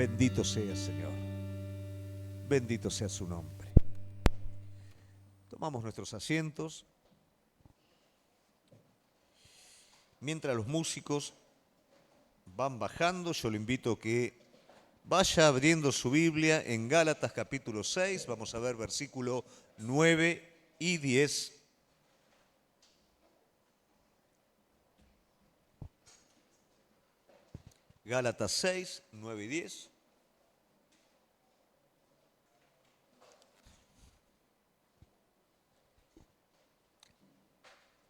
Bendito sea, Señor. Bendito sea su nombre. Tomamos nuestros asientos. Mientras los músicos van bajando, yo le invito a que vaya abriendo su Biblia en Gálatas capítulo 6. Vamos a ver versículo 9 y 10. Gálatas 6, 9 y 10.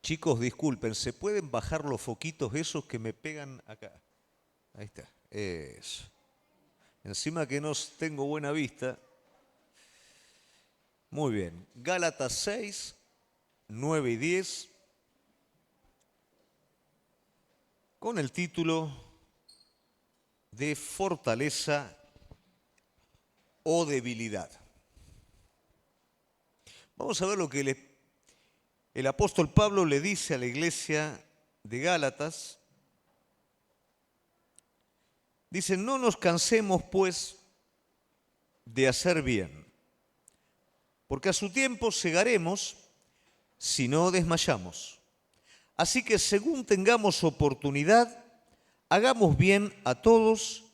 Chicos, disculpen, ¿se pueden bajar los foquitos esos que me pegan acá? Ahí está, eso. Encima que no tengo buena vista. Muy bien, Gálatas 6, 9 y 10, con el título de fortaleza o debilidad. Vamos a ver lo que el apóstol Pablo le dice a la iglesia de Gálatas. Dice, no nos cansemos pues de hacer bien, porque a su tiempo segaremos si no desmayamos. Así que según tengamos oportunidad, hagamos bien a todos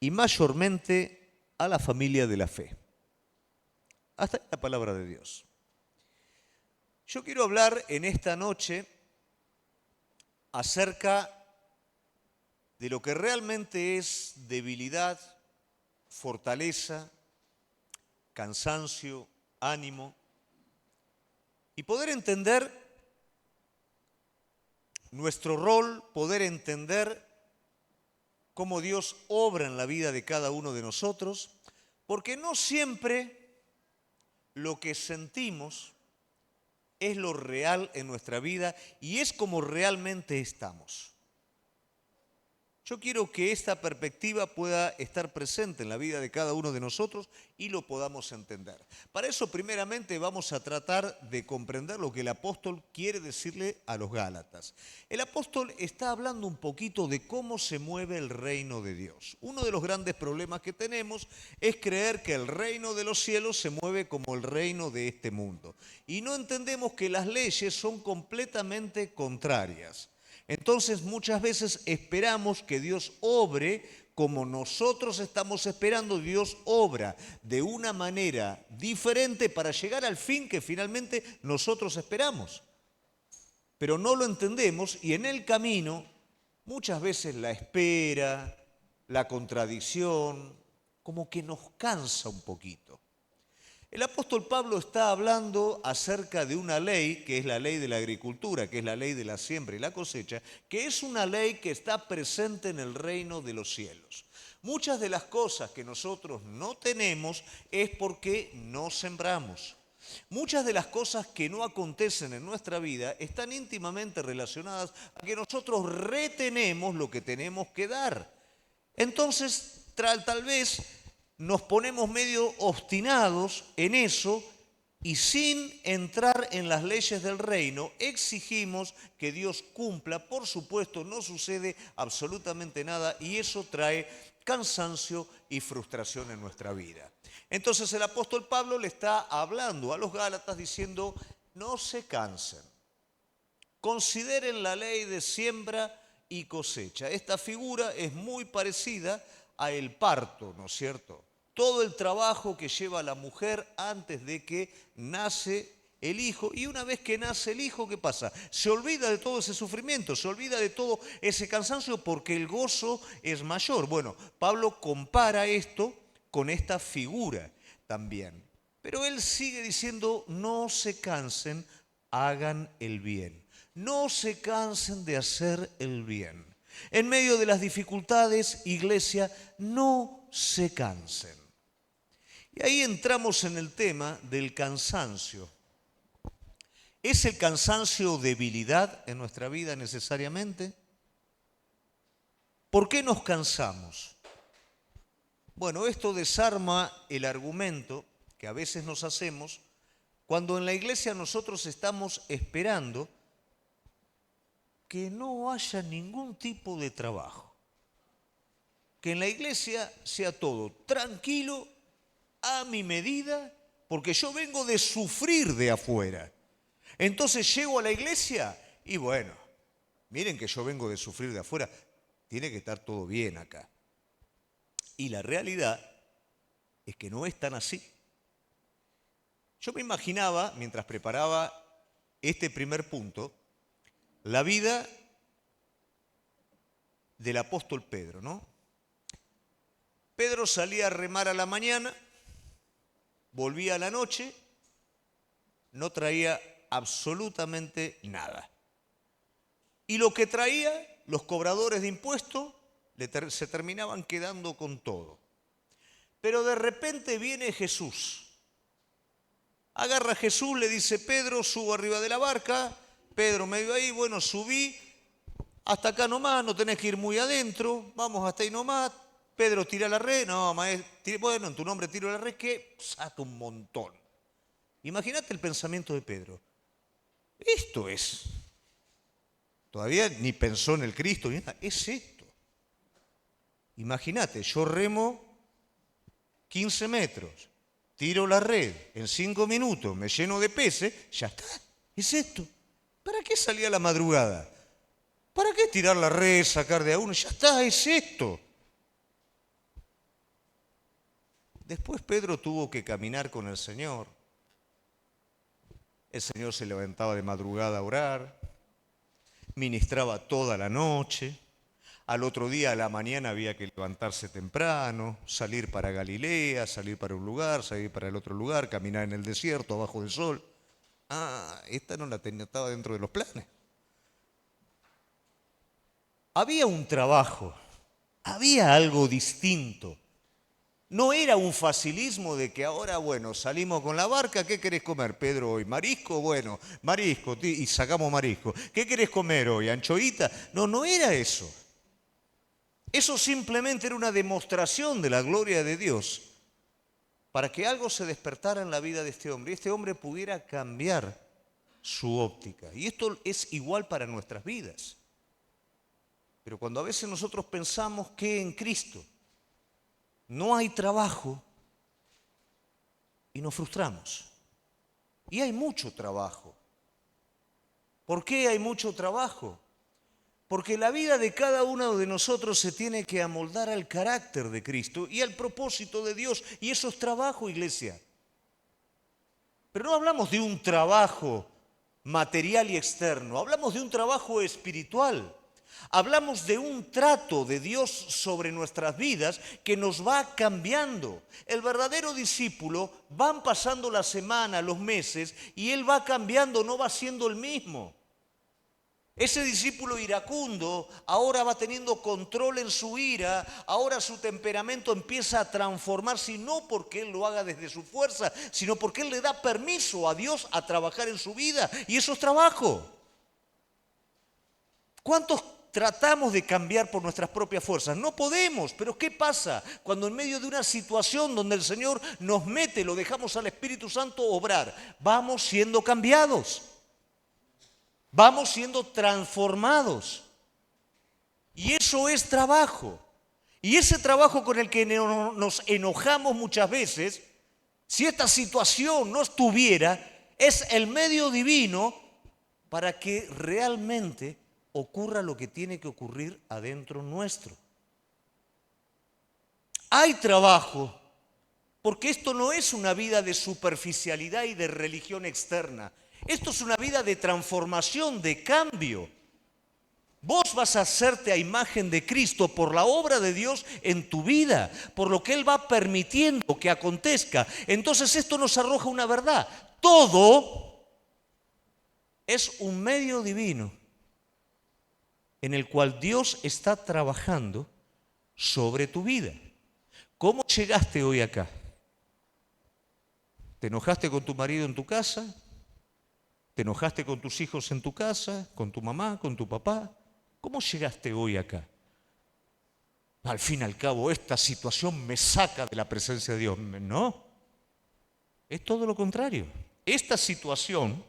y mayormente a la familia de la fe. Hasta ahí la palabra de Dios. Yo quiero hablar en esta noche acerca de lo que realmente es debilidad, fortaleza, cansancio, ánimo, y poder entender nuestro rol, poder entender cómo Dios obra en la vida de cada uno de nosotros, porque no siempre lo que sentimos es lo real en nuestra vida y es como realmente estamos. Yo quiero que esta perspectiva pueda estar presente en la vida de cada uno de nosotros y lo podamos entender. Para eso, primeramente, vamos a tratar de comprender lo que el apóstol quiere decirle a los Gálatas. El apóstol está hablando un poquito de cómo se mueve el reino de Dios. Uno de los grandes problemas que tenemos es creer que el reino de los cielos se mueve como el reino de este mundo. Y no entendemos que las leyes son completamente contrarias. Entonces muchas veces esperamos que Dios obre como nosotros estamos esperando. Dios obra de una manera diferente para llegar al fin que finalmente nosotros esperamos. Pero no lo entendemos y en el camino muchas veces la espera, la contradicción, como que nos cansa un poquito. El apóstol Pablo está hablando acerca de una ley, que es la ley de la agricultura, que es la ley de la siembra y la cosecha, que es una ley que está presente en el reino de los cielos. Muchas de las cosas que nosotros no tenemos es porque no sembramos. Muchas de las cosas que no acontecen en nuestra vida están íntimamente relacionadas a que nosotros retenemos lo que tenemos que dar. Entonces, tal vez nos ponemos medio obstinados en eso y sin entrar en las leyes del reino exigimos que Dios cumpla. Por supuesto, no sucede absolutamente nada y eso trae cansancio y frustración en nuestra vida. Entonces el apóstol Pablo le está hablando a los Gálatas diciendo, no se cansen, consideren la ley de siembra y cosecha. Esta figura es muy parecida a el parto, ¿no es cierto? Todo el trabajo que lleva la mujer antes de que nace el hijo, y una vez que nace el hijo, ¿qué pasa? Se olvida de todo ese sufrimiento, se olvida de todo ese cansancio porque el gozo es mayor. Bueno, Pablo compara esto con esta figura también. Pero él sigue diciendo, no se cansen, hagan el bien. No se cansen de hacer el bien. En medio de las dificultades, iglesia, no se cansen. Y ahí entramos en el tema del cansancio. ¿Es el cansancio debilidad en nuestra vida necesariamente? ¿Por qué nos cansamos? Bueno, esto desarma el argumento que a veces nos hacemos cuando en la iglesia nosotros estamos esperando que no haya ningún tipo de trabajo. que en la iglesia sea todo tranquilo, a mi medida, porque yo vengo de sufrir de afuera. Entonces llego a la iglesia y bueno, miren que yo vengo de sufrir de afuera, tiene que estar todo bien acá. Y la realidad es que no es tan así. Yo me imaginaba, mientras preparaba este primer punto, la vida del apóstol Pedro, ¿no? Pedro salía a remar a la mañana, volvía a la noche, no traía absolutamente nada. Y lo que traía, los cobradores de impuestos se terminaban quedando con todo. Pero de repente viene Jesús. Agarra a Jesús, le dice: Pedro, subo arriba de la barca. Pedro me vio ahí, bueno, subí. Hasta acá nomás, no tenés que ir muy adentro. Vamos hasta ahí nomás. Pedro, tira la red. No, maestro, bueno, en tu nombre tiro la red, que saca un montón. Imagínate el pensamiento de Pedro. Esto es. Todavía ni pensó en el Cristo, ni nada. Es esto. Imagínate, yo remo 15 metros, tiro la red, en 5 minutos me lleno de peces, ya está. Es esto. ¿Para qué salir a la madrugada? ¿Para qué tirar la red, sacar de a uno? Ya está, es esto. Después Pedro tuvo que caminar con el Señor. El Señor se levantaba de madrugada a orar, ministraba toda la noche. Al otro día, a la mañana, había que levantarse temprano, salir para Galilea, salir para un lugar, salir para el otro lugar, caminar en el desierto, abajo del sol. Esta no la tenía, estaba dentro de los planes. Había un trabajo, había algo distinto. No era un facilismo de que ahora, bueno, salimos con la barca, ¿qué querés comer, Pedro, hoy? ¿Marisco? Bueno, marisco, y sacamos marisco. ¿Qué querés comer hoy? ¿Anchoita? No, no era eso. Eso simplemente era una demostración de la gloria de Dios para que algo se despertara en la vida de este hombre y este hombre pudiera cambiar su óptica. Y esto es igual para nuestras vidas. Pero cuando a veces nosotros pensamos que en Cristo no hay trabajo y nos frustramos. Y hay mucho trabajo. ¿Por qué hay mucho trabajo? Porque la vida de cada uno de nosotros se tiene que amoldar al carácter de Cristo y al propósito de Dios. Y eso es trabajo, iglesia. Pero no hablamos de un trabajo material y externo, hablamos de un trabajo espiritual. Hablamos de un trato de Dios sobre nuestras vidas que nos va cambiando. El verdadero discípulo, van pasando las semanas, los meses, y él va cambiando, no va siendo el mismo. Ese discípulo iracundo ahora va teniendo control en su ira, ahora su temperamento empieza a transformarse, y no porque él lo haga desde su fuerza, sino porque él le da permiso a Dios a trabajar en su vida, y eso es trabajo. ¿Cuántos tratamos de cambiar por nuestras propias fuerzas? No podemos, pero ¿qué pasa cuando en medio de una situación donde el Señor nos mete, lo dejamos al Espíritu Santo obrar? Vamos siendo cambiados. Vamos siendo transformados. Y eso es trabajo. Y ese trabajo con el que nos enojamos muchas veces, si esta situación no estuviera, es el medio divino para que realmente ocurra lo que tiene que ocurrir adentro nuestro. Hay trabajo, porque esto no es una vida de superficialidad y de religión externa. Esto es una vida de transformación, de cambio. Vos vas a hacerte a imagen de Cristo por la obra de Dios en tu vida, por lo que Él va permitiendo que acontezca. Entonces esto nos arroja una verdad. Todo es un medio divino en el cual Dios está trabajando sobre tu vida. ¿Cómo llegaste hoy acá? ¿Te enojaste con tu marido en tu casa? ¿Te enojaste con tus hijos en tu casa? ¿Con tu mamá? ¿Con tu papá? ¿Cómo llegaste hoy acá? Al fin y al cabo, esta situación me saca de la presencia de Dios. No, es todo lo contrario. Esta situación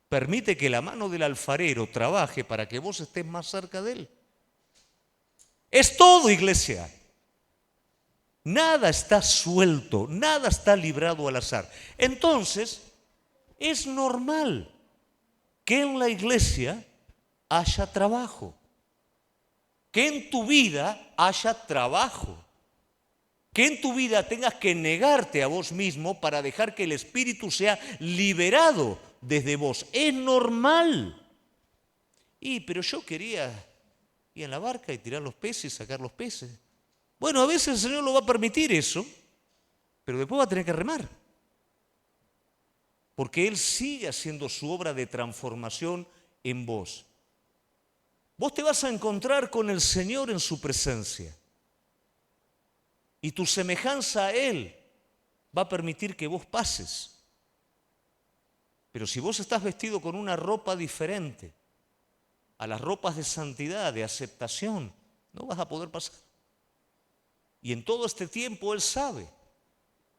permite que la mano del alfarero trabaje para que vos estés más cerca de Él. Es todo, iglesia. Nada está suelto, nada está librado al azar. Entonces, es normal que en la iglesia haya trabajo, que en tu vida haya trabajo, que en tu vida tengas que negarte a vos mismo para dejar que el Espíritu sea liberado desde vos. Es normal. Pero yo quería ir en la barca y tirar los peces, sacar los peces. Bueno, a veces el Señor lo va a permitir eso, pero después va a tener que remar. Porque Él sigue haciendo su obra de transformación en vos. Vos te vas a encontrar con el Señor en su presencia. Y tu semejanza a Él va a permitir que vos pases. Pero si vos estás vestido con una ropa diferente a las ropas de santidad, de aceptación, no vas a poder pasar. Y en todo este tiempo Él sabe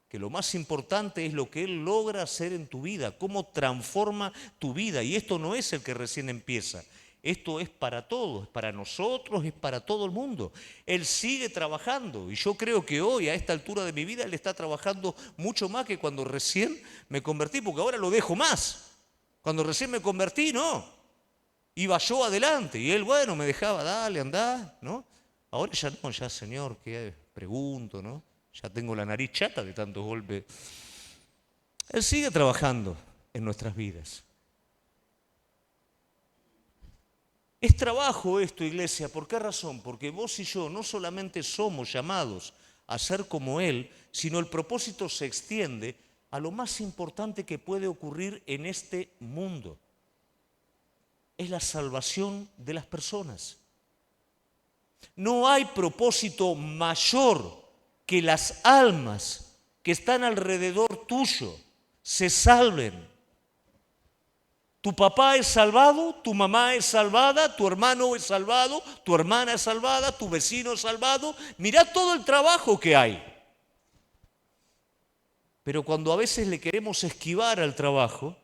que lo más importante es lo que Él logra hacer en tu vida, cómo transforma tu vida. Y esto no es el que recién empieza. Esto es para todos, es para nosotros, es para todo el mundo. Él sigue trabajando y yo creo que hoy, a esta altura de mi vida, Él está trabajando mucho más que cuando recién me convertí, porque ahora lo dejo más. Cuando recién me convertí, no. Iba yo adelante y Él, bueno, me dejaba, dale, andá, ¿no? Ahora ya no, ya Señor, ¿qué pregunto, no? Ya tengo la nariz chata de tantos golpes. Él sigue trabajando en nuestras vidas. Es trabajo esto, iglesia. ¿Por qué razón? Porque vos y yo no solamente somos llamados a ser como Él, sino el propósito se extiende a lo más importante que puede ocurrir en este mundo. Es la salvación de las personas. No hay propósito mayor que las almas que están alrededor tuyo se salven. Tu papá es salvado, tu mamá es salvada, tu hermano es salvado, tu hermana es salvada, tu vecino es salvado. Mirá todo el trabajo que hay. Pero cuando a veces le queremos esquivar al trabajo,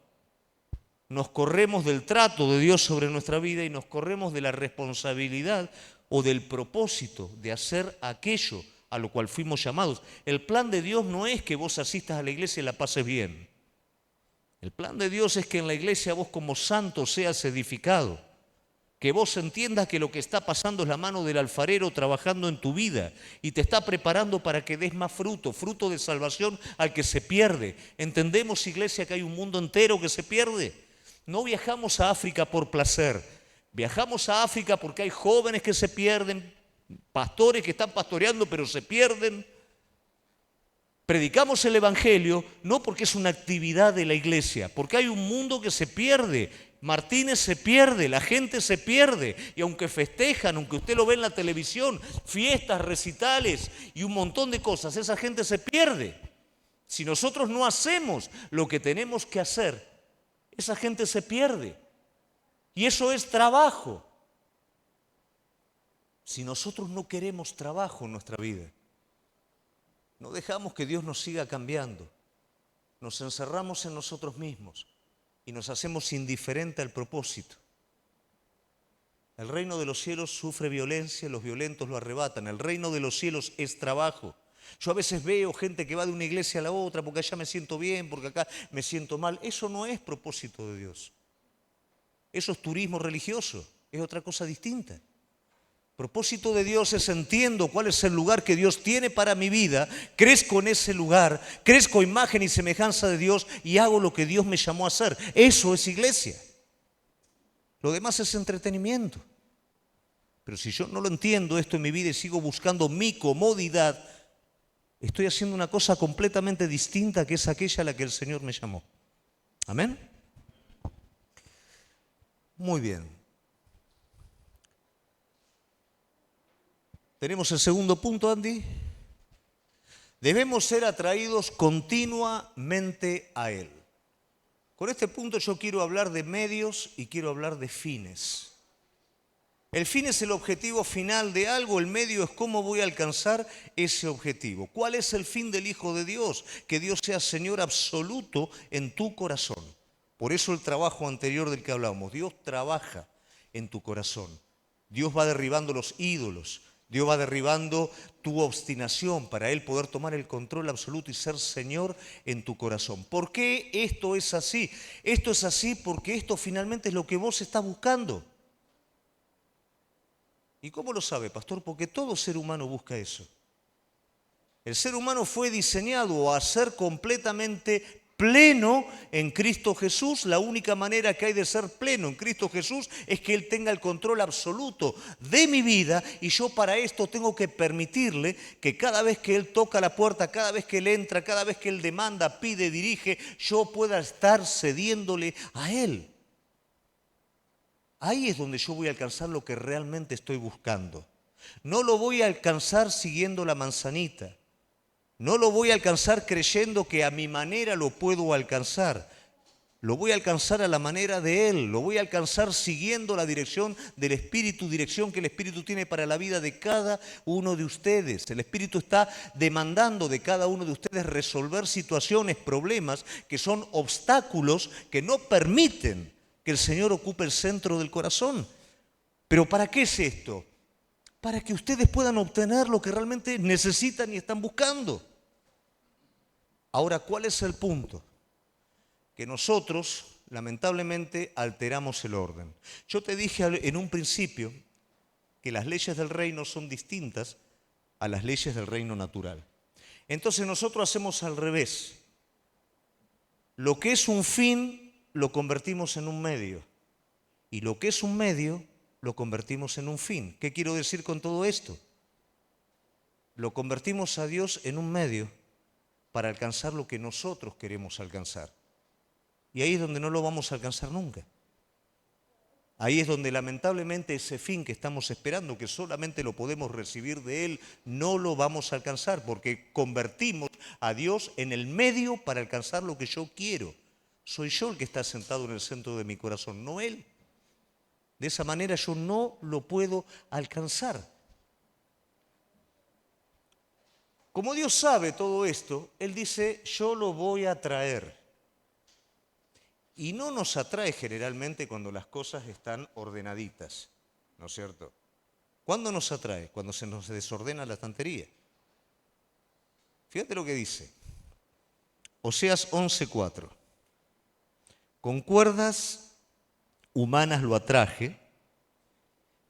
nos corremos del trato de Dios sobre nuestra vida y nos corremos de la responsabilidad o del propósito de hacer aquello a lo cual fuimos llamados. El plan de Dios no es que vos asistas a la iglesia y la pases bien. El plan de Dios es que en la iglesia vos como santo seas edificado, que vos entiendas que lo que está pasando es la mano del alfarero trabajando en tu vida y te está preparando para que des más fruto, fruto de salvación al que se pierde. ¿Entendemos, iglesia, que hay un mundo entero que se pierde? No viajamos a África por placer, viajamos a África porque hay jóvenes que se pierden, pastores que están pastoreando pero se pierden. Predicamos el Evangelio no porque es una actividad de la iglesia, porque hay un mundo que se pierde. Martínez se pierde, la gente se pierde. Y aunque festejan, aunque usted lo ve en la televisión, fiestas, recitales y un montón de cosas, esa gente se pierde. Si nosotros no hacemos lo que tenemos que hacer, esa gente se pierde. Y eso es trabajo. Si nosotros no queremos trabajo en nuestra vida, no dejamos que Dios nos siga cambiando. Nos encerramos en nosotros mismos y nos hacemos indiferentes al propósito. El reino de los cielos sufre violencia, los violentos lo arrebatan. El reino de los cielos es trabajo. Yo a veces veo gente que va de una iglesia a la otra porque allá me siento bien, porque acá me siento mal. Eso no es propósito de Dios. Eso es turismo religioso, es otra cosa distinta. Propósito de Dios es entiendo cuál es el lugar que Dios tiene para mi vida, crezco en ese lugar, crezco a imagen y semejanza de Dios y hago lo que Dios me llamó a hacer. Eso es iglesia. Lo demás es entretenimiento. Pero si yo no lo entiendo esto en mi vida y sigo buscando mi comodidad, estoy haciendo una cosa completamente distinta que es aquella a la que el Señor me llamó. ¿Amén? Muy bien. ¿Tenemos el segundo punto, Andy? Debemos ser atraídos continuamente a Él. Con este punto yo quiero hablar de medios y quiero hablar de fines. El fin es el objetivo final de algo, el medio es cómo voy a alcanzar ese objetivo. ¿Cuál es el fin del Hijo de Dios? Que Dios sea Señor absoluto en tu corazón. Por eso el trabajo anterior del que hablamos. Dios trabaja en tu corazón. Dios va derribando los ídolos. Dios va derribando tu obstinación para Él poder tomar el control absoluto y ser Señor en tu corazón. ¿Por qué esto es así? Esto es así porque esto finalmente es lo que vos estás buscando. ¿Y cómo lo sabe, pastor? Porque todo ser humano busca eso. El ser humano fue diseñado a ser completamente pleno en Cristo Jesús. La única manera que hay de ser pleno en Cristo Jesús es que Él tenga el control absoluto de mi vida, y yo para esto tengo que permitirle que cada vez que Él toca la puerta, cada vez que Él entra, cada vez que Él demanda, pide, dirige, yo pueda estar cediéndole a Él. Ahí es donde yo voy a alcanzar lo que realmente estoy buscando. No lo voy a alcanzar siguiendo la manzanita. No lo voy a alcanzar creyendo que a mi manera lo puedo alcanzar. Lo voy a alcanzar a la manera de Él. Lo voy a alcanzar siguiendo la dirección del Espíritu, dirección que el Espíritu tiene para la vida de cada uno de ustedes. El Espíritu está demandando de cada uno de ustedes resolver situaciones, problemas que son obstáculos que no permiten que el Señor ocupe el centro del corazón. ¿Pero para qué es esto? Para que ustedes puedan obtener lo que realmente necesitan y están buscando. Ahora, ¿cuál es el punto? Que nosotros, lamentablemente, alteramos el orden. Yo te dije en un principio que las leyes del reino son distintas a las leyes del reino natural. Entonces nosotros hacemos al revés. Lo que es un fin lo convertimos en un medio, y lo que es un medio lo convertimos en un fin. ¿Qué quiero decir con todo esto? Lo convertimos a Dios en un medio para alcanzar lo que nosotros queremos alcanzar. Y ahí es donde no lo vamos a alcanzar nunca. Ahí es donde lamentablemente ese fin que estamos esperando, que solamente lo podemos recibir de Él, no lo vamos a alcanzar, porque convertimos a Dios en el medio para alcanzar lo que yo quiero. Soy yo el que está sentado en el centro de mi corazón, no Él. De esa manera yo no lo puedo alcanzar. Como Dios sabe todo esto, Él dice, yo lo voy a traer. Y no nos atrae generalmente cuando las cosas están ordenaditas, ¿no es cierto? ¿Cuándo nos atrae? Cuando se nos desordena la estantería. Fíjate lo que dice. Oseas 11:4. Con cuerdas humanas lo atraje,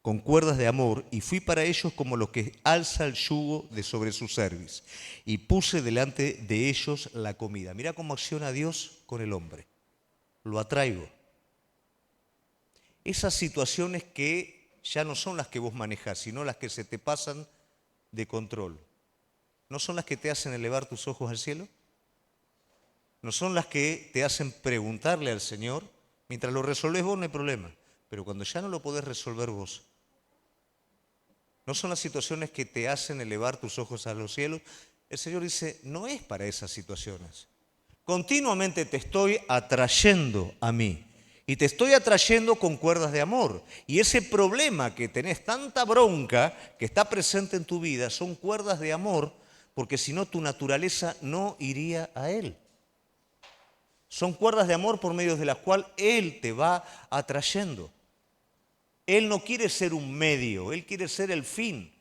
con cuerdas de amor, y fui para ellos como los que alza el yugo de sobre su cerviz, y puse delante de ellos la comida. Mira cómo acciona Dios con el hombre. Lo atraigo. Esas situaciones que ya no son las que vos manejás, sino las que se te pasan de control, ¿no son las que te hacen elevar tus ojos al cielo? ¿No son las que te hacen preguntarle al Señor? Mientras lo resolvés vos no hay problema, pero cuando ya no lo podés resolver vos, ¿no son las situaciones que te hacen elevar tus ojos a los cielos? El Señor dice, no es para esas situaciones. Continuamente te estoy atrayendo a mí, y te estoy atrayendo con cuerdas de amor. Y ese problema que tenés, tanta bronca que está presente en tu vida, son cuerdas de amor, porque si no tu naturaleza no iría a Él. Son cuerdas de amor por medio de las cuales Él te va atrayendo. Él no quiere ser un medio, Él quiere ser el fin.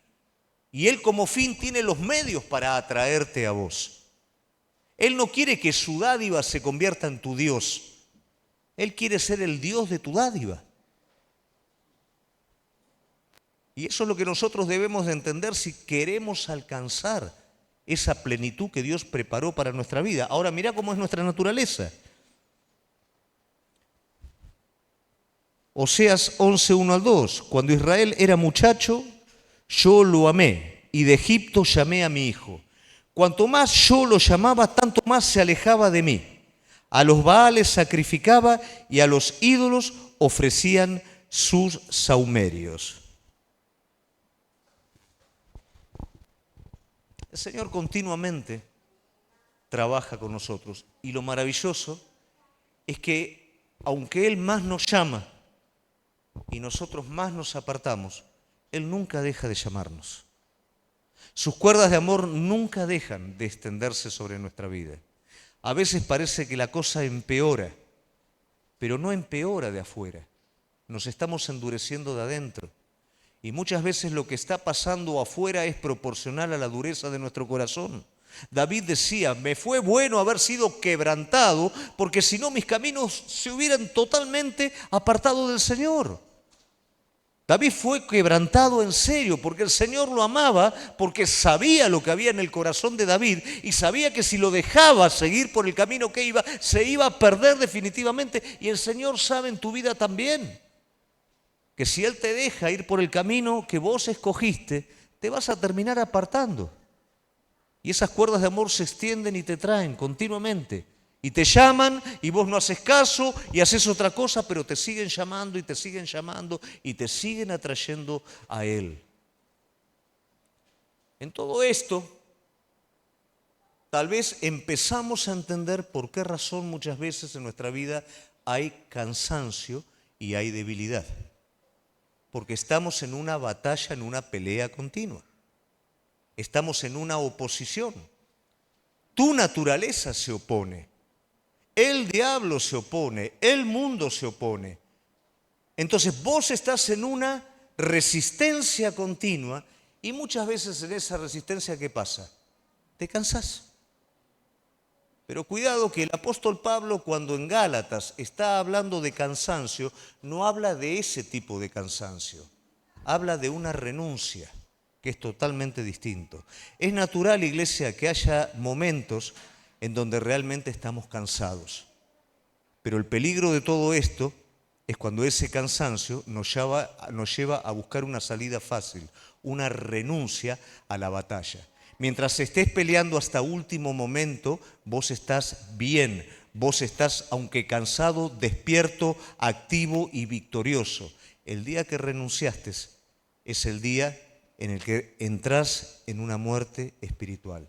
Y Él como fin tiene los medios para atraerte a vos. Él no quiere que su dádiva se convierta en tu Dios. Él quiere ser el Dios de tu dádiva. Y eso es lo que nosotros debemos de entender si queremos alcanzar esa plenitud que Dios preparó para nuestra vida. Ahora mira cómo es nuestra naturaleza. Oseas 11:1-2. Cuando Israel era muchacho, yo lo amé, y de Egipto llamé a mi hijo. Cuanto más yo lo llamaba, tanto más se alejaba de mí. A los Baales sacrificaba, y a los ídolos ofrecían sus sahumerios. El Señor continuamente trabaja con nosotros, y lo maravilloso es que aunque Él más nos llama y nosotros más nos apartamos, Él nunca deja de llamarnos. Sus cuerdas de amor nunca dejan de extenderse sobre nuestra vida. A veces parece que la cosa empeora, pero no empeora de afuera. Nos estamos endureciendo de adentro. Y muchas veces lo que está pasando afuera es proporcional a la dureza de nuestro corazón. David decía, me fue bueno haber sido quebrantado, porque si no mis caminos se hubieran totalmente apartado del Señor. David fue quebrantado en serio, porque el Señor lo amaba, porque sabía lo que había en el corazón de David y sabía que si lo dejaba seguir por el camino que iba, se iba a perder definitivamente. Y el Señor sabe en tu vida también que si Él te deja ir por el camino que vos escogiste, te vas a terminar apartando. Y esas cuerdas de amor se extienden y te traen continuamente. Y te llaman y vos no haces caso y haces otra cosa, pero te siguen llamando y te siguen llamando y te siguen atrayendo a Él. En todo esto, tal vez empezamos a entender por qué razón muchas veces en nuestra vida hay cansancio y hay debilidad. Porque estamos en una batalla, en una pelea continua. Estamos en una oposición. Tu naturaleza se opone. El diablo se opone. El mundo se opone. Entonces vos estás en una resistencia continua y muchas veces en esa resistencia, ¿qué pasa? Te cansás. Pero cuidado que el apóstol Pablo, cuando en Gálatas está hablando de cansancio, no habla de ese tipo de cansancio. Habla de una renuncia, que es totalmente distinto. Es natural, iglesia, que haya momentos en donde realmente estamos cansados. Pero el peligro de todo esto es cuando ese cansancio nos lleva a buscar una salida fácil, una renuncia a la batalla. Mientras estés peleando hasta último momento, vos estás bien, vos estás, aunque cansado, despierto, activo y victorioso. El día que renunciaste es el día en el que entras en una muerte espiritual.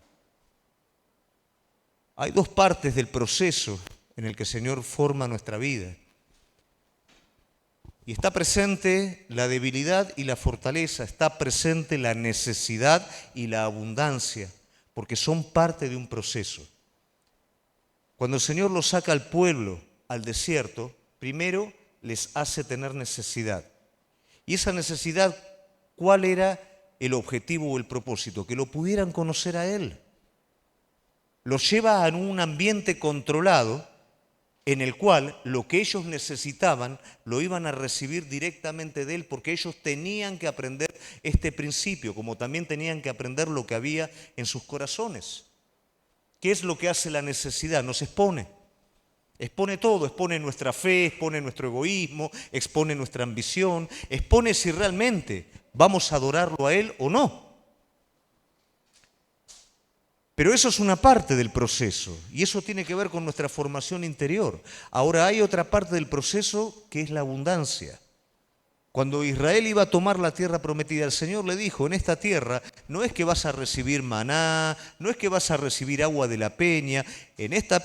Hay dos partes del proceso en el que el Señor forma nuestra vida. Y está presente la debilidad y la fortaleza, está presente la necesidad y la abundancia, porque son parte de un proceso. Cuando el Señor los saca al pueblo al desierto, primero les hace tener necesidad. Y esa necesidad, ¿cuál era el objetivo o el propósito? Que lo pudieran conocer a Él. Los lleva a un ambiente controlado en el cual lo que ellos necesitaban lo iban a recibir directamente de Él, porque ellos tenían que aprender este principio, como también tenían que aprender lo que había en sus corazones. ¿Qué es lo que hace la necesidad? Nos expone. Expone todo, expone nuestra fe, expone nuestro egoísmo, expone nuestra ambición, expone si realmente vamos a adorarlo a Él o no. Pero eso es una parte del proceso y eso tiene que ver con nuestra formación interior. Ahora hay otra parte del proceso que es la abundancia. Cuando Israel iba a tomar la tierra prometida, el Señor le dijo, en esta tierra no es que vas a recibir maná, no es que vas a recibir agua de la peña, en esta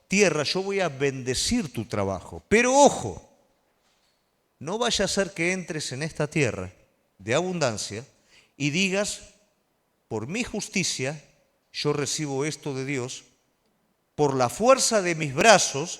tierra yo voy a bendecir tu trabajo. Pero ojo, no vaya a ser que entres en esta tierra de abundancia y digas, por mi justicia, yo recibo esto de Dios, por la fuerza de mis brazos,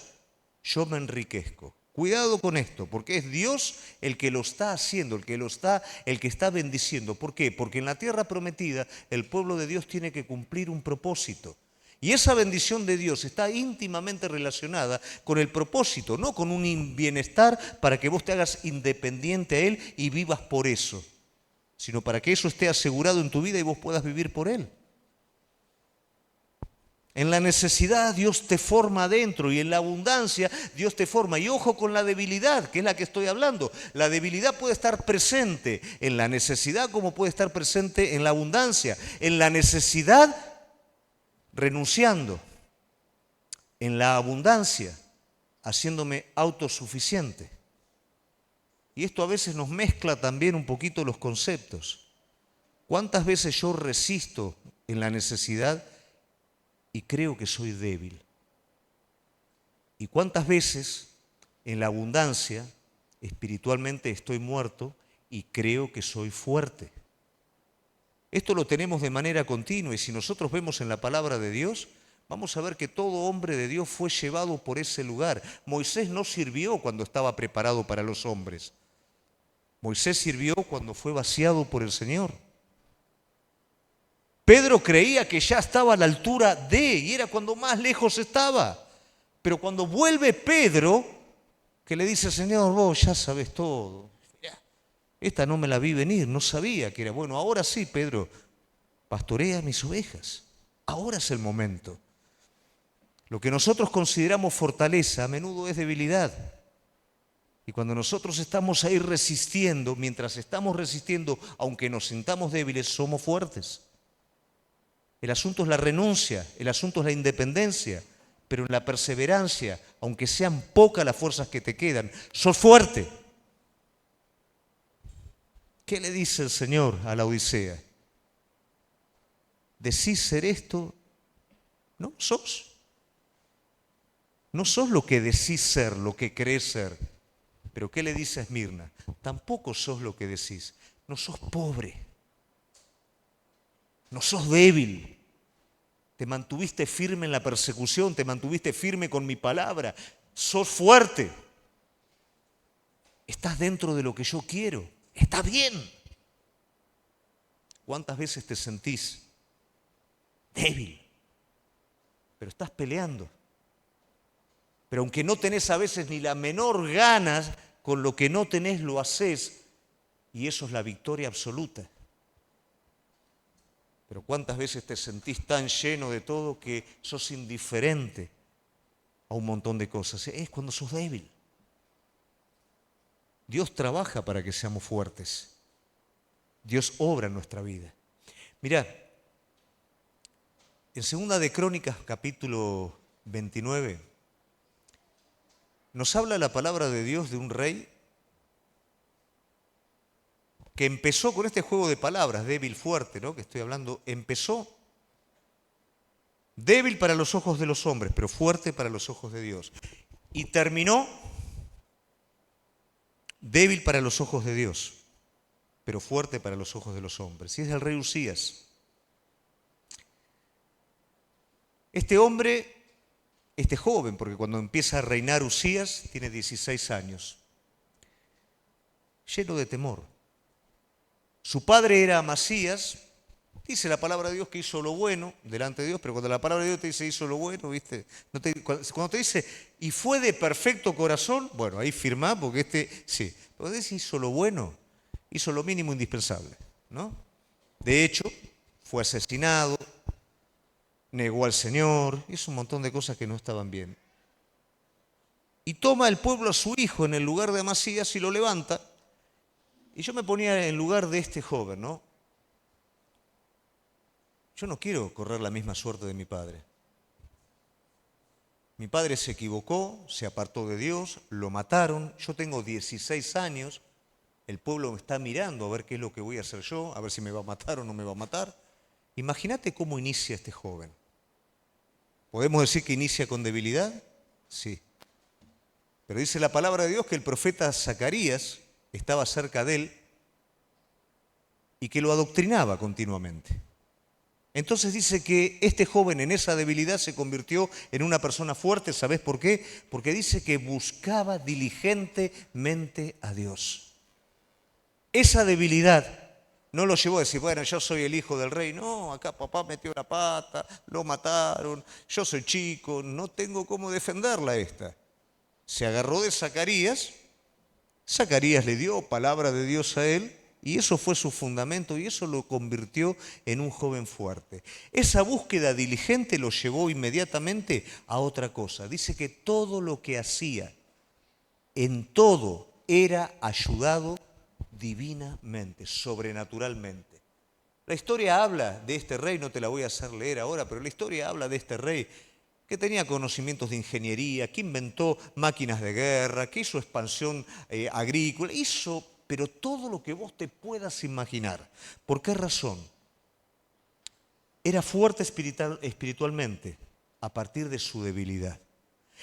yo me enriquezco. Cuidado con esto, porque es Dios el que lo está haciendo, el que está bendiciendo. ¿Por qué? Porque en la tierra prometida el pueblo de Dios tiene que cumplir un propósito. Y esa bendición de Dios está íntimamente relacionada con el propósito, no con un bienestar para que vos te hagas independiente a Él y vivas por eso, sino para que eso esté asegurado en tu vida y vos puedas vivir por Él. En la necesidad Dios te forma adentro y en la abundancia Dios te forma. Y ojo con la debilidad, que es la que estoy hablando. La debilidad puede estar presente en la necesidad como puede estar presente en la abundancia. En la necesidad, renunciando. En la abundancia, haciéndome autosuficiente. Y esto a veces nos mezcla también un poquito los conceptos. ¿Cuántas veces yo resisto en la necesidad y creo que soy débil? ¿Y cuántas veces en la abundancia espiritualmente estoy muerto y creo que soy fuerte? Esto lo tenemos de manera continua y si nosotros vemos en la palabra de Dios, vamos a ver que todo hombre de Dios fue llevado por ese lugar. Moisés no sirvió cuando estaba preparado para los hombres. Moisés sirvió cuando fue vaciado por el Señor. Pedro creía que ya estaba a la altura de, y era cuando más lejos estaba. Pero cuando vuelve Pedro, que le dice, Señor, vos ya sabés todo. Esta no me la vi venir, no sabía que era bueno. Ahora sí, Pedro, pastorea mis ovejas. Ahora es el momento. Lo que nosotros consideramos fortaleza a menudo es debilidad. Y cuando nosotros estamos ahí resistiendo, mientras estamos resistiendo, aunque nos sintamos débiles, somos fuertes. El asunto es la renuncia, el asunto es la independencia, pero en la perseverancia, aunque sean pocas las fuerzas que te quedan, sos fuerte. ¿Qué le dice el Señor a la Odisea? ¿Decís ser esto? No sos. No sos lo que decís ser, lo que crees ser. Pero ¿qué le dice a Esmirna? Tampoco sos lo que decís. No sos pobre. No sos débil. Te mantuviste firme en la persecución, te mantuviste firme con mi palabra. Sos fuerte. Estás dentro de lo que yo quiero. Está bien. ¿Cuántas veces te sentís débil? Pero estás peleando. Pero aunque no tenés a veces ni la menor ganas, con lo que no tenés lo haces. Y eso es la victoria absoluta. Pero ¿cuántas veces te sentís tan lleno de todo que sos indiferente a un montón de cosas? Es cuando sos débil. Dios trabaja para que seamos fuertes. Dios obra en nuestra vida. Mirá, en Segunda de Crónicas, capítulo 29, nos habla la palabra de Dios de un rey que empezó con este juego de palabras, débil, fuerte, ¿no? Que estoy hablando, empezó débil para los ojos de los hombres, pero fuerte para los ojos de Dios. Y terminó débil para los ojos de Dios, pero fuerte para los ojos de los hombres. Y es el rey Usías. Este hombre, este joven, porque cuando empieza a reinar Usías tiene 16 años, lleno de temor. Su padre era Amasías. Dice la palabra de Dios que hizo lo bueno delante de Dios, pero cuando la palabra de Dios te dice hizo lo bueno, ¿viste? Cuando te dice y fue de perfecto corazón, bueno, ahí firmá porque sí. Pero cuando dice hizo lo bueno, hizo lo mínimo indispensable, ¿no? De hecho, fue asesinado, negó al Señor, hizo un montón de cosas que no estaban bien. Y toma el pueblo a su hijo en el lugar de Amasías y lo levanta. Y yo me ponía en lugar de este joven, ¿no? Yo no quiero correr la misma suerte de mi padre. Mi padre se equivocó, se apartó de Dios, lo mataron. Yo tengo 16 años, el pueblo me está mirando a ver qué es lo que voy a hacer yo, a ver si me va a matar o no me va a matar. Imagínate cómo inicia este joven. ¿Podemos decir que inicia con debilidad? Sí. Pero dice la palabra de Dios que el profeta Zacarías estaba cerca de él y que lo adoctrinaba continuamente. Entonces dice que este joven en esa debilidad se convirtió en una persona fuerte. ¿Sabés por qué? Porque dice que buscaba diligentemente a Dios. Esa debilidad no lo llevó a decir, bueno, yo soy el hijo del rey. No, acá papá metió la pata, lo mataron, yo soy chico, no tengo cómo defenderla esta. Se agarró de Zacarías, Zacarías le dio palabra de Dios a él, y eso fue su fundamento y eso lo convirtió en un joven fuerte. Esa búsqueda diligente lo llevó inmediatamente a otra cosa. Dice que todo lo que hacía, en todo, era ayudado divinamente, sobrenaturalmente. La historia habla de este rey, no te la voy a hacer leer ahora, pero la historia habla de este rey que tenía conocimientos de ingeniería, que inventó máquinas de guerra, que hizo expansión agrícola, hizo pero todo lo que vos te puedas imaginar. ¿Por qué razón? Era fuerte espiritualmente a partir de su debilidad.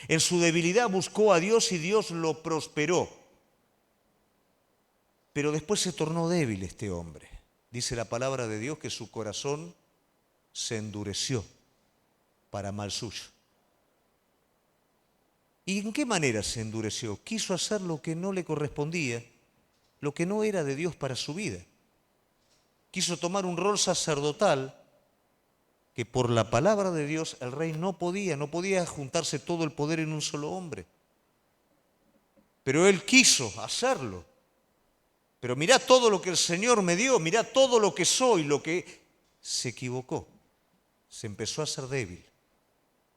En su debilidad buscó a Dios y Dios lo prosperó. Pero después se tornó débil este hombre. Dice la palabra de Dios que su corazón se endureció para mal suyo. ¿Y en qué manera se endureció? Quiso hacer lo que no le correspondía lo que no era de Dios para su vida. Quiso tomar un rol sacerdotal que por la palabra de Dios el rey no podía juntarse todo el poder en un solo hombre. Pero él quiso hacerlo. Pero mirá todo lo que el Señor me dio, mirá todo lo que soy, lo que se equivocó. Se empezó a ser débil.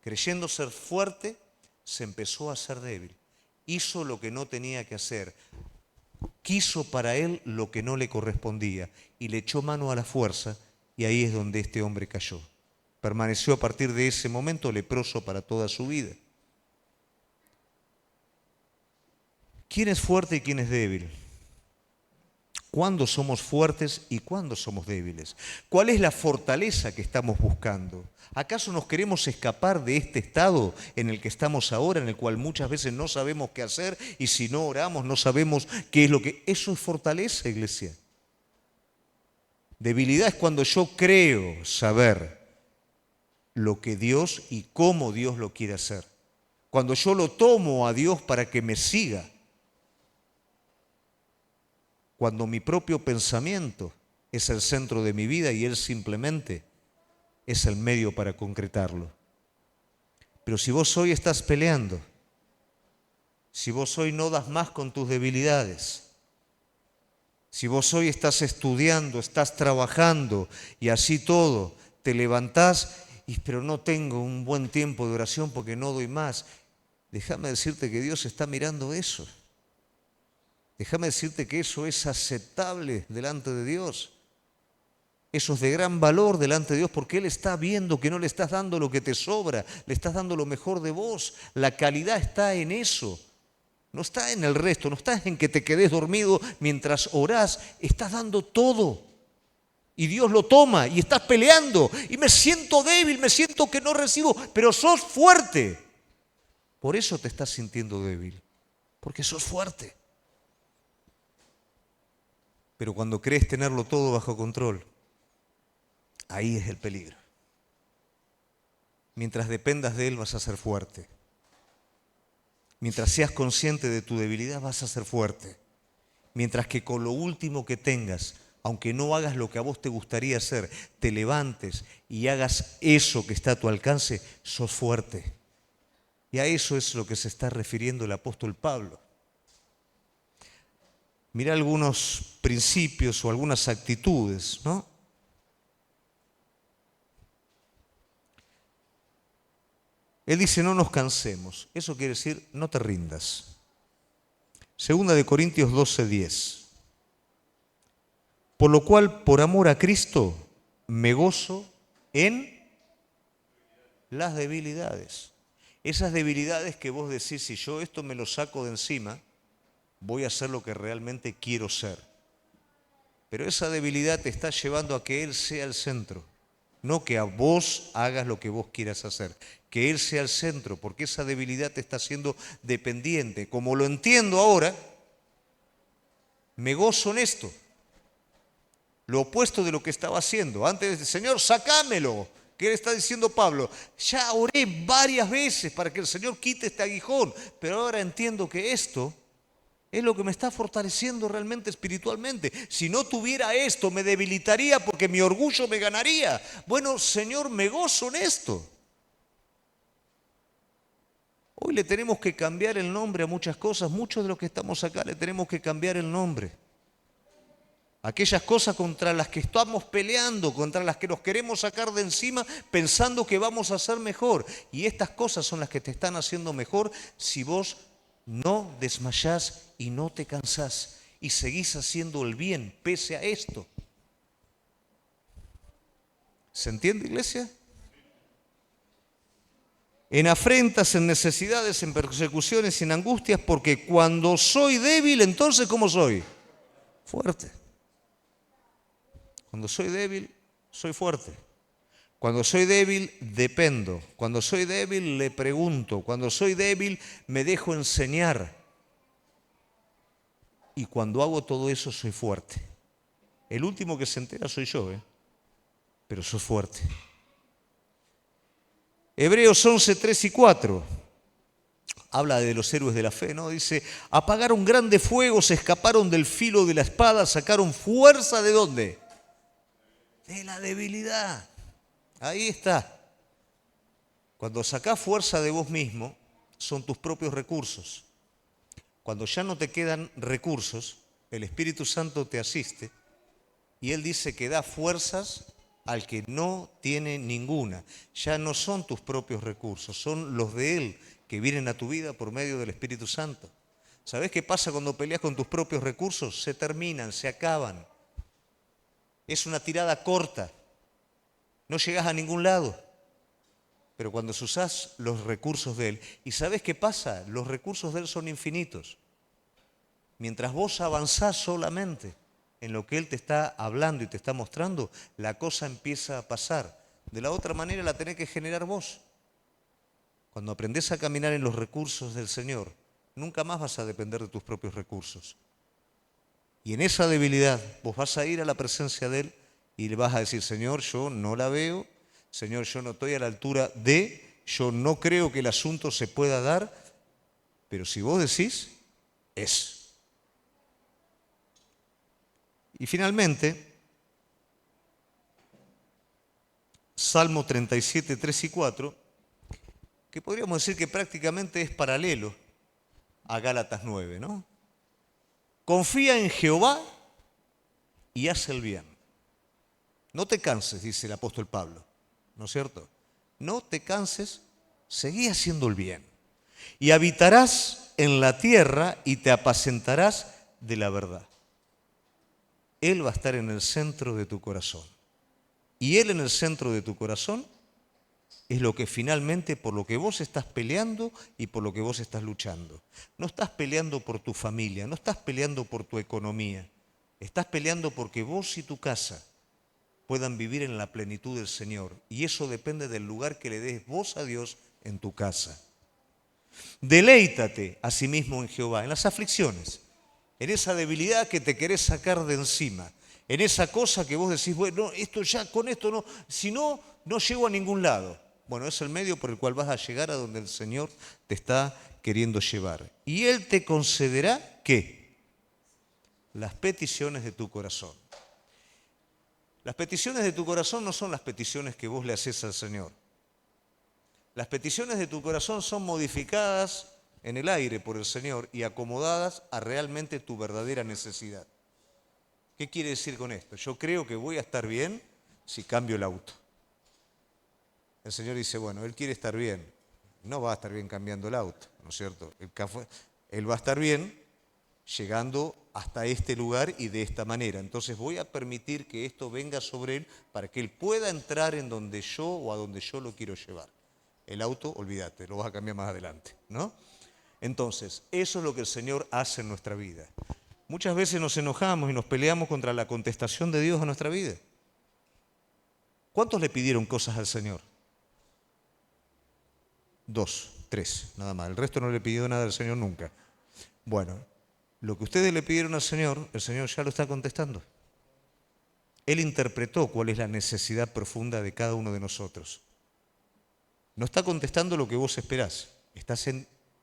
Creyendo ser fuerte, se empezó a ser débil. Hizo lo que no tenía que hacer. Quiso para él lo que no le correspondía y le echó mano a la fuerza, y ahí es donde este hombre cayó. Permaneció a partir de ese momento leproso para toda su vida. ¿Quién es fuerte y quién es débil? ¿Cuándo somos fuertes y cuándo somos débiles? ¿Cuál es la fortaleza que estamos buscando? ¿Acaso nos queremos escapar de este estado en el que estamos ahora, en el cual muchas veces no sabemos qué hacer y si no oramos no sabemos qué es lo que... Eso es fortaleza, iglesia. Debilidad es cuando yo creo saber lo que Dios y cómo Dios lo quiere hacer. Cuando yo lo tomo a Dios para que me siga. Cuando mi propio pensamiento es el centro de mi vida y Él simplemente es el medio para concretarlo. Pero si vos hoy estás peleando, si vos hoy no das más con tus debilidades, si vos hoy estás estudiando, estás trabajando y así todo, te levantás, pero no tengo un buen tiempo de oración porque no doy más, déjame decirte que Dios está mirando eso. Déjame decirte que eso es aceptable delante de Dios. Eso es de gran valor delante de Dios porque Él está viendo que no le estás dando lo que te sobra, le estás dando lo mejor de vos. La calidad está en eso. No está en el resto, no está en que te quedes dormido mientras orás. Estás dando todo. Y Dios lo toma y estás peleando. Y me siento débil, me siento que no recibo, pero sos fuerte. Por eso te estás sintiendo débil, porque sos fuerte. Pero cuando crees tenerlo todo bajo control, ahí es el peligro. Mientras dependas de Él vas a ser fuerte. Mientras seas consciente de tu debilidad vas a ser fuerte. Mientras que con lo último que tengas, aunque no hagas lo que a vos te gustaría hacer, te levantes y hagas eso que está a tu alcance, sos fuerte. Y a eso es lo que se está refiriendo el apóstol Pablo. Mira algunos principios o algunas actitudes, ¿no? Él dice, no nos cansemos. Eso quiere decir, no te rindas. Segunda de Corintios 12:10. Por lo cual, por amor a Cristo, me gozo en las debilidades. Esas debilidades que vos decís, si yo esto me lo saco de encima, voy a hacer lo que realmente quiero ser. Pero esa debilidad te está llevando a que Él sea el centro. No que a vos hagas lo que vos quieras hacer. Que Él sea el centro, porque esa debilidad te está haciendo dependiente. Como lo entiendo ahora, me gozo en esto. Lo opuesto de lo que estaba haciendo. Antes de Señor, sacámelo. ¿Qué le está diciendo Pablo? Ya oré varias veces para que el Señor quite este aguijón, pero ahora entiendo que esto es lo que me está fortaleciendo realmente espiritualmente. Si no tuviera esto, me debilitaría porque mi orgullo me ganaría. Bueno, Señor, me gozo en esto. Hoy le tenemos que cambiar el nombre a muchas cosas. Muchos de los que estamos acá le tenemos que cambiar el nombre. Aquellas cosas contra las que estamos peleando, contra las que nos queremos sacar de encima pensando que vamos a ser mejor. Y estas cosas son las que te están haciendo mejor si vos no desmayás y no te cansás y seguís haciendo el bien pese a esto. ¿Se entiende, iglesia? En afrentas, en necesidades, en persecuciones, en angustias, porque cuando soy débil, entonces ¿cómo soy? Fuerte. Cuando soy débil, soy fuerte. Cuando soy débil, dependo. Cuando soy débil, le pregunto. Cuando soy débil, me dejo enseñar. Y cuando hago todo eso, soy fuerte. El último que se entera soy yo, pero soy fuerte. Hebreos 11, 3 y 4. habla de los héroes de la fe, ¿no? Dice, apagaron grande fuego, se escaparon del filo de la espada, sacaron fuerza ¿de dónde? De la debilidad. Ahí está. Cuando sacás fuerza de vos mismo, son tus propios recursos. Cuando ya no te quedan recursos, el Espíritu Santo te asiste y Él dice que da fuerzas al que no tiene ninguna. Ya no son tus propios recursos, son los de Él que vienen a tu vida por medio del Espíritu Santo. ¿Sabés qué pasa cuando peleas con tus propios recursos? Se terminan, se acaban. Es una tirada corta. No llegás a ningún lado. Pero cuando usás los recursos de Él, ¿y sabés qué pasa? Los recursos de Él son infinitos. Mientras vos avanzás solamente en lo que Él te está hablando y te está mostrando, la cosa empieza a pasar. De la otra manera la tenés que generar vos. Cuando aprendés a caminar en los recursos del Señor, nunca más vas a depender de tus propios recursos. Y en esa debilidad vos vas a ir a la presencia de Él y le vas a decir, Señor, yo no la veo, Señor, yo no estoy a la altura de, yo no creo que el asunto se pueda dar, pero si vos decís, es. Y finalmente, Salmo 37, 3 y 4, que podríamos decir que prácticamente es paralelo a Gálatas 9, ¿no? Confía en Jehová y haz el bien. No te canses, dice el apóstol Pablo, ¿no es cierto? No te canses, seguí haciendo el bien. Y habitarás en la tierra y te apacentarás de la verdad. Él va a estar en el centro de tu corazón. Y Él en el centro de tu corazón es lo que finalmente, por lo que vos estás peleando y por lo que vos estás luchando. No estás peleando por tu familia, no estás peleando por tu economía. Estás peleando porque vos y tu casa puedan vivir en la plenitud del Señor. Y eso depende del lugar que le des vos a Dios en tu casa. Deleítate asimismo en Jehová, en las aflicciones, en esa debilidad que te querés sacar de encima, en esa cosa que vos decís, bueno, esto ya, con esto no, si no, no llego a ningún lado. Bueno, es el medio por el cual vas a llegar a donde el Señor te está queriendo llevar. Y Él te concederá, ¿qué? Las peticiones de tu corazón. Las peticiones de tu corazón no son las peticiones que vos le haces al Señor. Las peticiones de tu corazón son modificadas en el aire por el Señor y acomodadas a realmente tu verdadera necesidad. ¿Qué quiere decir con esto? Yo creo que voy a estar bien si cambio el auto. El Señor dice, bueno, Él quiere estar bien. No va a estar bien cambiando el auto, ¿no es cierto? Él va a estar bien llegando hasta este lugar y de esta manera. Entonces voy a permitir que esto venga sobre Él para que Él pueda entrar en donde yo o a donde yo lo quiero llevar. El auto, olvídate, lo vas a cambiar más adelante, ¿no? Entonces, eso es lo que el Señor hace en nuestra vida. Muchas veces nos enojamos y nos peleamos contra la contestación de Dios a nuestra vida. ¿Cuántos le pidieron cosas al Señor? 2, 3, nada más. El resto no le pidió nada al Señor nunca. Bueno, lo que ustedes le pidieron al Señor, el Señor ya lo está contestando. Él interpretó cuál es la necesidad profunda de cada uno de nosotros. No está contestando lo que vos esperás, está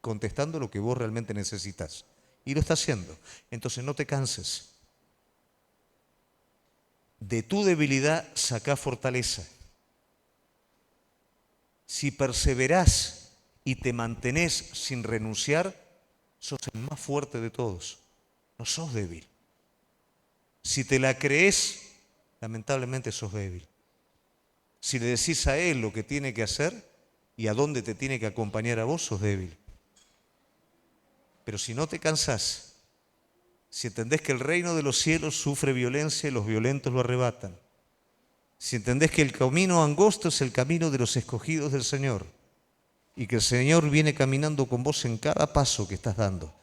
contestando lo que vos realmente necesitas. Y lo está haciendo. Entonces no te canses. De tu debilidad sacá fortaleza. Si perseverás y te mantenés sin renunciar, sos el más fuerte de todos. No sos débil. Si te la crees, lamentablemente sos débil. Si le decís a Él lo que tiene que hacer y a dónde te tiene que acompañar a vos, sos débil. Pero si no te cansás, si entendés que el reino de los cielos sufre violencia y los violentos lo arrebatan, si entendés que el camino angosto es el camino de los escogidos del Señor y que el Señor viene caminando con vos en cada paso que estás dando,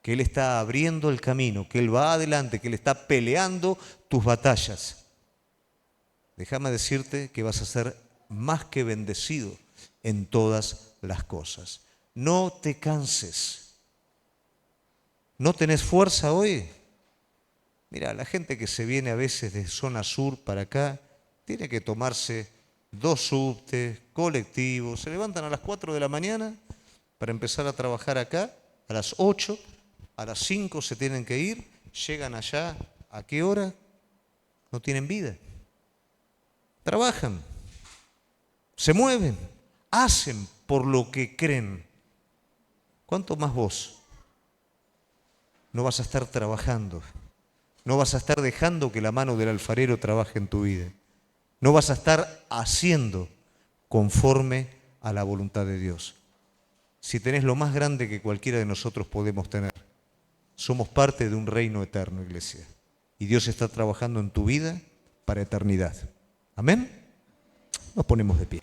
que Él está abriendo el camino, que Él va adelante, que Él está peleando tus batallas, déjame decirte que vas a ser más que bendecido en todas las cosas. No te canses. ¿No tenés fuerza hoy? Mira, la gente que se viene a veces de zona sur para acá, tiene que tomarse 2 subtes, colectivos, se levantan a las 4 de la mañana para empezar a trabajar acá, a las 8, a las 5 se tienen que ir, llegan allá, ¿a qué hora? No tienen vida. Trabajan, se mueven, hacen por lo que creen. ¿Cuánto más vos? No vas a estar trabajando, no vas a estar dejando que la mano del alfarero trabaje en tu vida, no vas a estar haciendo conforme a la voluntad de Dios. Si tenés lo más grande que cualquiera de nosotros podemos tener, somos parte de un reino eterno, iglesia. Y Dios está trabajando en tu vida para eternidad. Amén. Nos ponemos de pie.